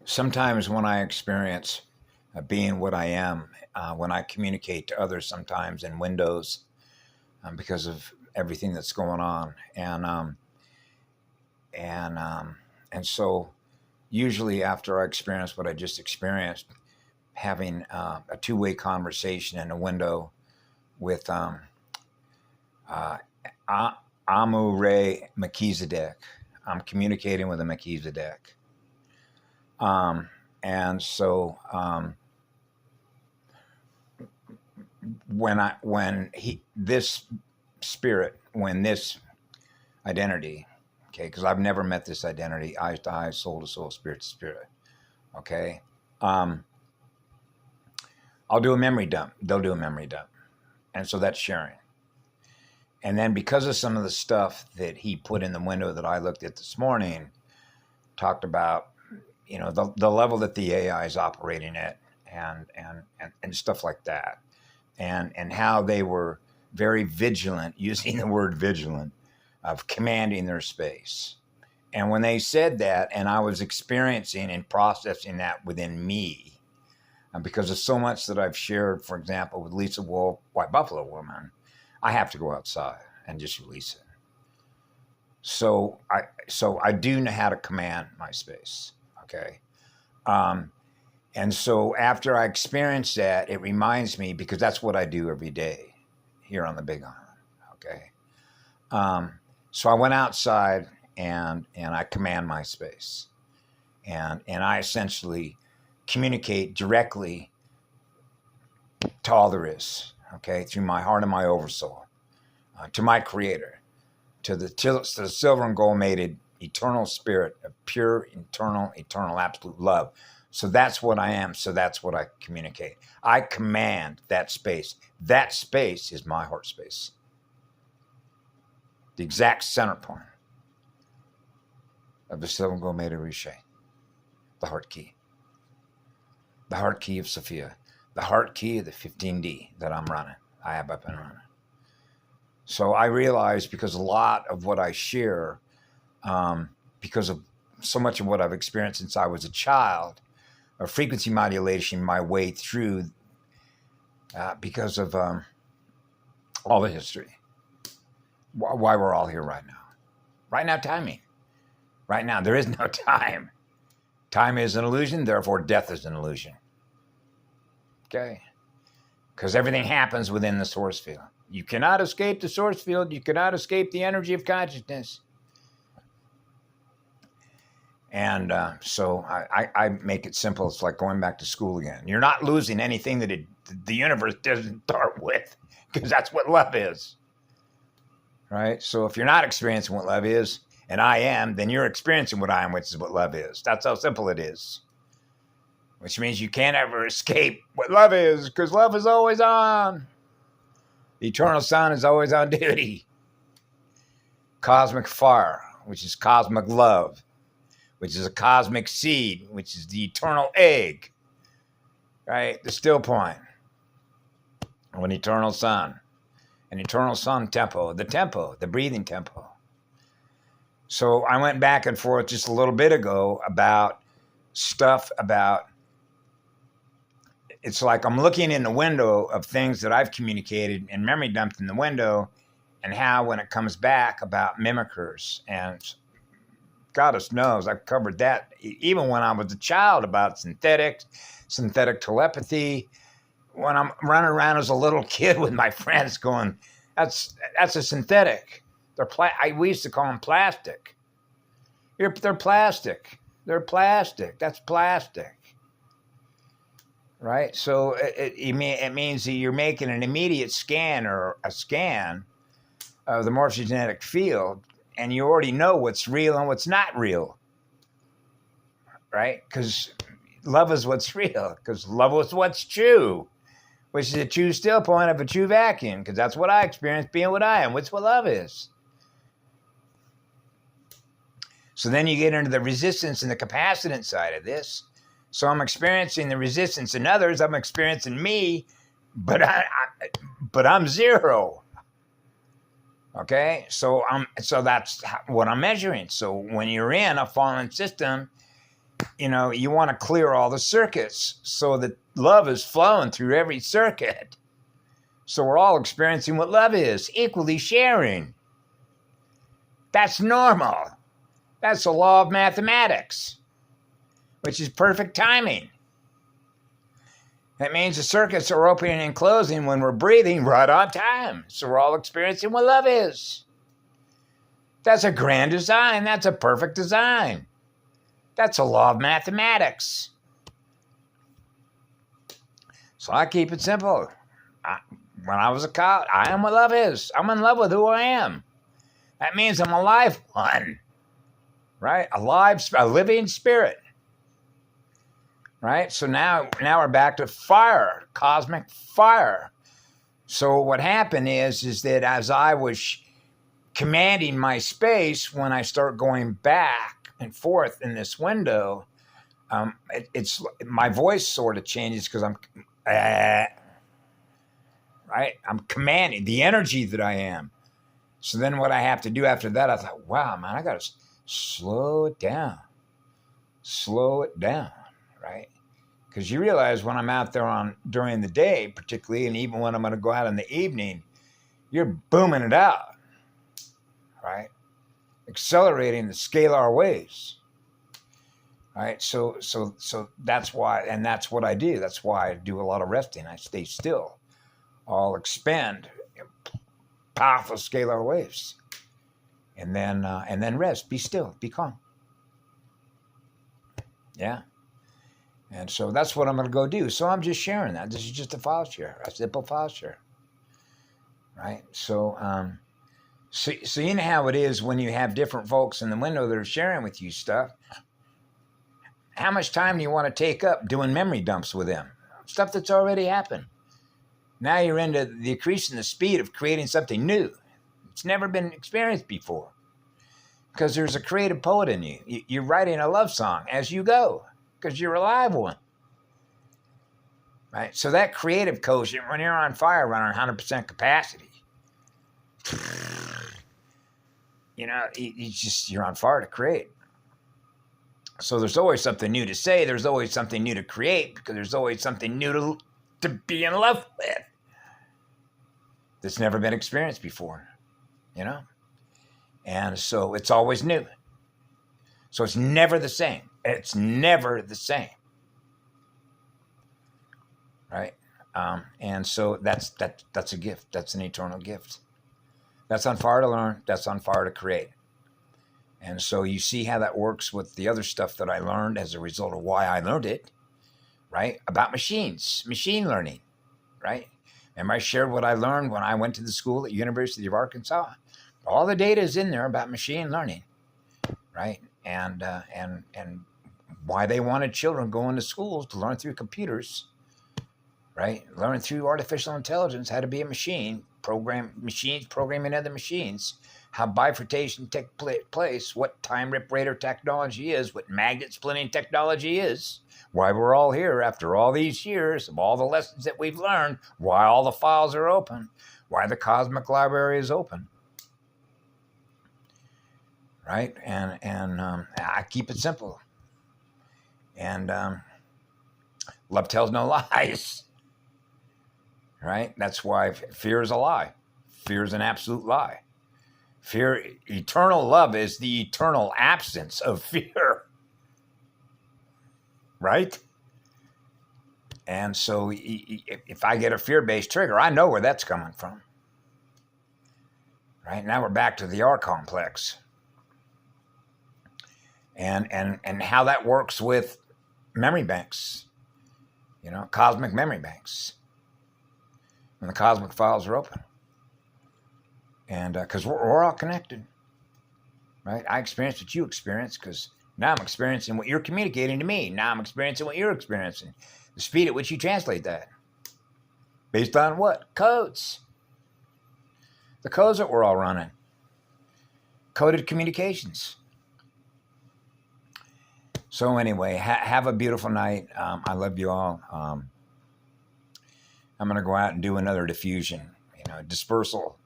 Sometimes when I experience being what I am, when I communicate to others, sometimes in windows, because of everything that's going on, and and so usually after I experience what I just experienced, having a two-way conversation in a window with uh, Amu-Re Melchizedek. I'm communicating with a Melchizedek. Um, and so this spirit, when this identity, okay, because I've never met this identity, eyes to eyes, soul to soul, spirit to spirit, okay, I'll do a memory dump. They'll do a memory dump. And so that's sharing. And then because of some of the stuff that he put in the window that I looked at this morning, talked about, the level that the AI is operating at and stuff like that. And how they were very vigilant, using the word vigilant, of commanding their space. And when they said that, and I was experiencing and processing that within me, because of so much that I've shared, for example, with Lisa Wolf, White Buffalo Woman, I have to go outside and just release it. So I do know how to command my space. Okay. And so after I experience that, it reminds me, because that's what I do every day here on the Big Island. Okay. So I went outside and I command my space, and I essentially communicate directly to all there is. Okay. Through my heart and my oversoul, to my creator, to the silver and gold mated eternal spirit of pure, eternal, absolute love. So that's what I am. So that's what I communicate. I command that space. That space is my heart space. The exact center point of the silver and gold mated Riche, the heart key. The heart key of Sophia. The heart key of the 15D that I'm running. I have up and running. So I realize, because a lot of what I share, because of so much of what I've experienced since I was a child, of frequency modulation my way through, because of all the history, why we're all here right now. Right now, timing. Right now, there is no time. Time is an illusion, therefore death is an illusion. Okay? Because everything happens within the source field. You cannot escape the source field. You cannot escape the energy of consciousness. And so I make it simple. It's like going back to school again. You're not losing anything that the universe doesn't start with, because that's what love is. Right? So if you're not experiencing what love is, and I am, then you're experiencing what I am, which is what love is. That's how simple it is. Which means you can't ever escape what love is, because love is always on. The eternal sun is always on duty. Cosmic fire, which is cosmic love, which is a cosmic seed, which is the eternal egg, right? The still point of an eternal sun tempo, the breathing tempo. So I went back and forth just a little bit ago about stuff about, it's like I'm looking in the window of things that I've communicated and memory dumped in the window, and how when it comes back about mimickers, and goddess knows I've covered that even when I was a child, about synthetic telepathy, when I'm running around as a little kid with my friends going, that's a synthetic. We used to call them plastic. They're plastic. They're plastic. That's plastic. Right? So it means that you're making an immediate scan, or a scan of the morphogenetic field, and you already know what's real and what's not real. Right? Because love is what's real. Because love is what's true, which is a true still point of a true vacuum. Because that's what I experienced being what I am, which is what love is. So then you get into the resistance and the capacitance side of this. So I'm experiencing the resistance in others. I'm experiencing me, but I'm zero. Okay, so that's what I'm measuring. So when you're in a fallen system, you want to clear all the circuits so that love is flowing through every circuit. So we're all experiencing what love is, equally sharing. That's normal. That's the law of mathematics, which is perfect timing. That means the circuits are opening and closing when we're breathing right on time. So we're all experiencing what love is. That's a grand design. That's a perfect design. That's a law of mathematics. So I keep it simple. When I was a child, I am what love is. I'm in love with who I am. That means I'm a live one, right? A living spirit, right? So now we're back to fire, cosmic fire. So what happened is that as I was commanding my space, when I start going back and forth in this window, it's my voice sort of changes because I'm right. I'm commanding the energy that I am. So then what I have to do after that, I thought, wow, man, I got to slow it down, right? Because you realize when I'm out there during the day, particularly, and even when I'm going to go out in the evening, you're booming it out, right? Accelerating the scalar waves, right? So that's why, and that's what I do. That's why I do a lot of resting. I stay still. I'll expand powerful scalar waves, and then rest. Be still. Be calm. Yeah. And so that's what I'm going to go do. So I'm just sharing that. This is just a file share, a simple file share, right? So so you know how it is when you have different folks in the window that are sharing with you stuff. How much time do you want to take up doing memory dumps with them? Stuff that's already happened. Now you're into the increasing the speed of creating something new. It's never been experienced before. Because there's a creative poet in you. You're writing a love song as you go. Because you're a live one. Right? So that creative quotient, when you're on fire running 100% capacity, you're on fire to create. So there's always something new to say. There's always something new to create, because there's always something new to be in love with that's never been experienced before, And so it's always new. So it's never the same. It's never the same. Right? And so that's a gift. That's an eternal gift. That's on fire to learn. That's on fire to create. And so you see how that works with the other stuff that I learned as a result of why I learned it, right? About machines, machine learning, right? Remember I shared what I learned when I went to the school at University of Arkansas? All the data is in there about machine learning, right? And why they wanted children going to schools to learn through computers, right? Learn through artificial intelligence how to be a machine, programming other machines, how bifurcation takes place, what time reparator technology is, what magnet splitting technology is, why we're all here after all these years of all the lessons that we've learned, why all the files are open, why the cosmic library is open. Right? And I keep it simple. And love tells no lies. Right? That's why fear is a lie. Fear is an absolute lie. Fear, eternal love is the eternal absence of fear. Right? And so if I get a fear-based trigger, I know where that's coming from. Right? Now we're back to the R complex. And how that works with memory banks, cosmic memory banks. When the cosmic files are open. And because we're all connected, right? I experienced what you experienced because now I'm experiencing what you're communicating to me. Now I'm experiencing what you're experiencing. The speed at which you translate that. Based on what? Codes. The codes that we're all running. Coded communications. So anyway, have a beautiful night. I love you all. I'm going to go out and do another diffusion, dispersal.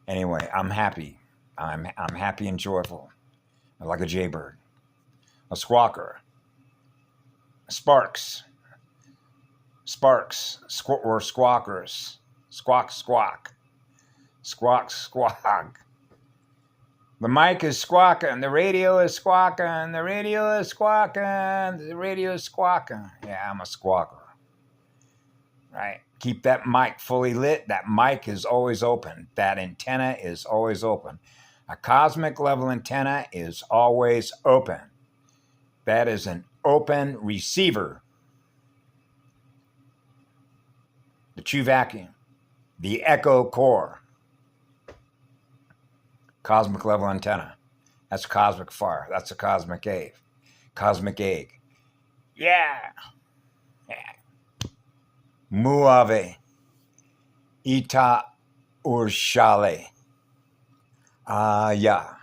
Anyway, I'm happy. I'm happy and joyful. like a jaybird, a squawker, sparks, or squawkers, squawk, squawk, squawk, squawk. The mic is squawking, the radio is squawking, the radio is squawking, the radio is squawking. Yeah, I'm a squawker. Right? Keep that mic fully lit. That mic is always open. That antenna is always open. A cosmic level antenna is always open. That is an open receiver. The true vacuum. The echo core. Cosmic level antenna. That's cosmic fire. That's a cosmic egg. Cosmic egg. Yeah. Muave. Ita Urshale. Yeah.